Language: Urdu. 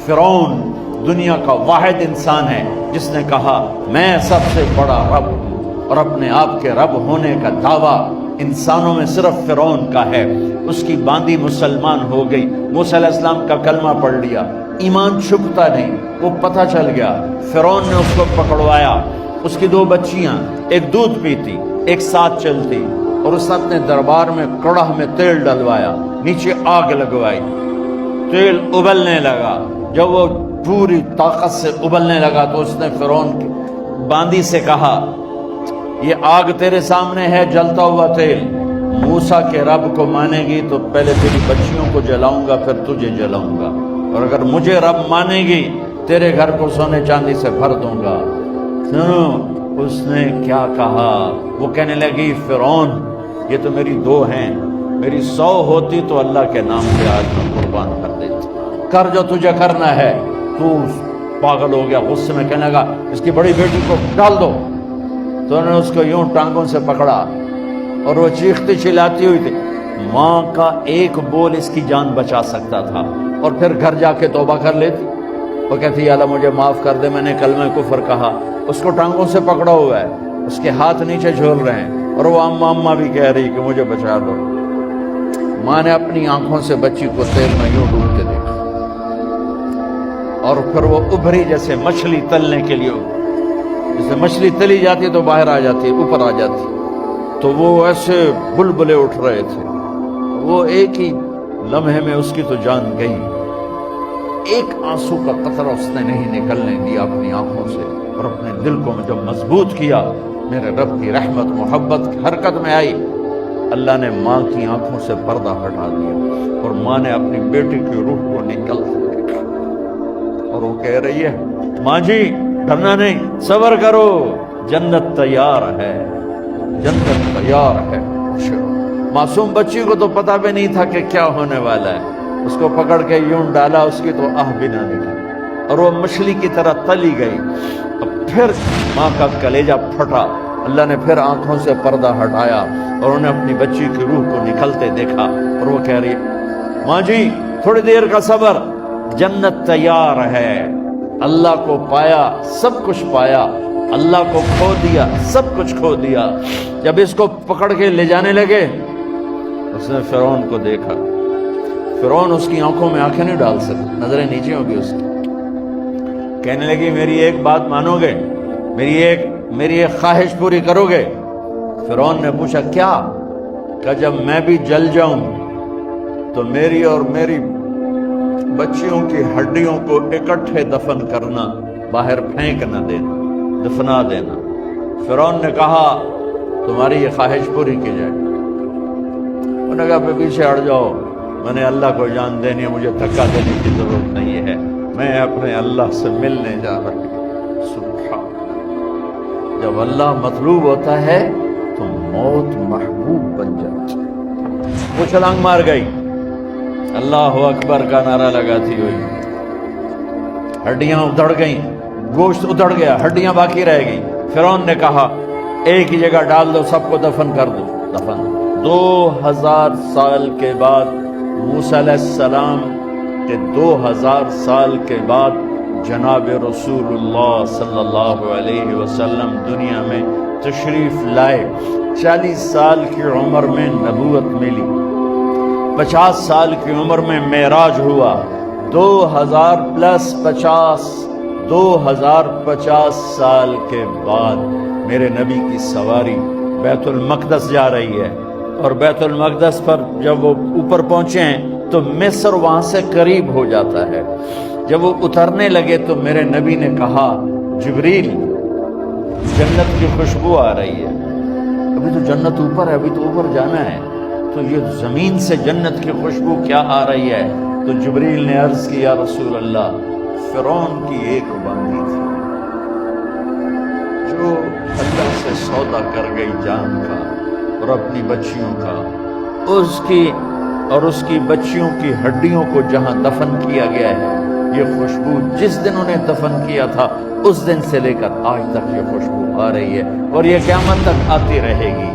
فرعون دنیا کا واحد انسان ہے جس نے کہا میں سب سے بڑا رب ہوں، اور اپنے آپ کے رب ہونے کا دعویٰ انسانوں میں صرف فرعون کا ہے۔ اس کی باندی مسلمان ہو گئی، موسیٰ علیہ السلام کا کلمہ پڑھ لیا، ایمان چھپتا نہیں، وہ پتہ چل گیا۔ فرعون نے اس کو پکڑوایا، اس کی 2 بچیاں، ایک دودھ پیتی ایک ساتھ چلتی، اور اس نے اپنے دربار میں کڑاہ میں تیل ڈلوایا، نیچے آگ لگوائی، تیل ابلنے لگا۔ جب وہ پوری طاقت سے ابلنے لگا تو اس نے فرعون کی باندی سے کہا یہ آگ تیرے سامنے ہے، جلتا ہوا تیل، موسیٰ کے رب کو مانے گی تو پہلے تیری بچیوں کو جلاؤں گا پھر تجھے جلاؤں گا، اور اگر مجھے رب مانے گی تیرے گھر کو سونے چاندی سے بھر دوں گا۔ سنو اس نے کیا کہا، وہ کہنے لگی فرعون یہ تو میری 2 ہیں، میری 100 ہوتی تو اللہ کے نام پہ آج میں قربان کر دیتی، کر جو تجھے کرنا ہے۔ تو پاگل ہو گیا، غصے میں کہنے لگا اس کی بڑی بیٹی کو ڈال دو۔ تو انہوں نے اس کو یوں ٹانگوں سے پکڑا اور وہ چیختی چلاتی ہوئی تھی، ماں کا ایک بول اس کی جان بچا سکتا تھا، اور پھر گھر جا کے توبہ کر لیتی۔ وہ کہتی اللہ مجھے معاف کر دے، میں نے کلمہ کفر کہا۔ اس کو ٹانگوں سے پکڑا ہوا ہے، اس کے ہاتھ نیچے جھول رہے ہیں، اور وہ اماں بھی کہہ رہی کہ مجھے بچا دو۔ ماں نے اپنی آنکھوں سے بچی کو تیل میں یوں ڈوبتے دیکھا، اور پھر وہ ابھری جیسے مچھلی تلنے کے لیے، جیسے مچھلی تلی جاتی تو باہر آ جاتی، اوپر آ جاتی، تو وہ ایسے بلبلے اٹھ رہے تھے۔ وہ ایک ہی لمحے میں اس کی تو جان گئی، ایک آنسو کا قطرہ اس نے نہیں نکلنے دیا اپنی آنکھوں سے، اور اپنے دل کو جب مضبوط کیا، میرے رب کی رحمت محبت حرکت میں آئی، اللہ نے ماں کی آنکھوں سے پردہ ہٹا دیا، اور ماں نے اپنی بیٹی کی روح کو نکلتے دیکھا، اور وہ کہہ رہی ہے ماں جی ڈرنا نہیں، صبر کرو، جنت تیار ہے، جنت تیار ہے۔ معصوم بچی کو تو پتہ بھی نہیں تھا کہ کیا ہونے والا ہے، اس کو پکڑ کے یوں ڈالا، اس کی تو آہ بھی نہ نکلی، اور وہ مچھلی کی طرح تلی گئی۔ اب پھر ماں کا کلیجہ پھٹا، اللہ نے پھر آنکھوں سے پردہ ہٹایا، اور انہیں اپنی بچی کی روح کو نکلتے دیکھا، اور وہ کہہ رہی ہے ماں جی تھوڑی دیر کا صبر، جنت تیار ہے۔ اللہ کو پایا سب کچھ پایا، اللہ کو کھو دیا سب کچھ کھو دیا۔ جب اس کو پکڑ کے لے جانے لگے، اس نے فرعون کو دیکھا، فرعون اس کی آنکھوں میں آنکھیں نہیں ڈال سکتا، نظریں نیچے ہوگی اس کی۔ کہنے لگی میری ایک بات مانو گے، میری ایک خواہش پوری کرو گے؟ فرعون نے پوچھا کیا؟ کہ جب میں بھی جل جاؤں تو میری اور میری بچیوں کی ہڈیوں کو اکٹھے دفن کرنا، باہر پھینک نہ دینا، دفنا دینا۔ فرعون نے کہا تمہاری یہ خواہش پوری کی جائے۔ انہوں نے کہا پیچھے ہٹ جاؤ، میں نے اللہ کو جان دینی ہے، مجھے دھکا دینے کی ضرورت نہیں ہے، میں اپنے اللہ سے ملنے جا رہی ہوں۔ سبحان اللہ، جب اللہ مطلوب ہوتا ہے تو موت محبوب بن جاتی۔ وہ چھلانگ مار گئی، اللہ اکبر کا نعرہ لگاتی ہوئی، ہڈیاں ادھڑ گئیں، گوشت ادھڑ گیا، ہڈیاں باقی رہ گئیں۔ فرعون نے کہا ایک ہی جگہ ڈال دو، سب کو دفن کر دو۔ دفن 2000 سال کے بعد، موسیٰ علیہ السلام کے 2000 سال کے بعد جناب رسول اللہ صلی اللہ علیہ وسلم دنیا میں تشریف لائے۔ 40 سال کی عمر میں نبوت ملی، 50 سال کی عمر میں معراج ہوا، 2050 سال کے بعد میرے نبی کی سواری بیت المقدس جا رہی ہے، اور بیت المقدس پر جب وہ اوپر پہنچے ہیں تو مصر وہاں سے قریب ہو جاتا ہے۔ جب وہ اترنے لگے تو میرے نبی نے کہا جبریل جنت کی خوشبو آ رہی ہے، ابھی تو جنت اوپر ہے، ابھی تو اوپر جانا ہے، تو یہ زمین سے جنت کی خوشبو کیا آ رہی ہے؟ تو جبریل نے عرض کی یا رسول اللہ فرعون کی ایک باندی تھی جو اللہ سے سودا کر گئی جان کا اور اپنی بچیوں کا، اس کی بچیوں کی ہڈیوں کو جہاں دفن کیا گیا ہے، یہ خوشبو جس دن انہیں دفن کیا تھا اس دن سے لے کر آج تک یہ خوشبو آ رہی ہے، اور یہ قیامت تک آتی رہے گی۔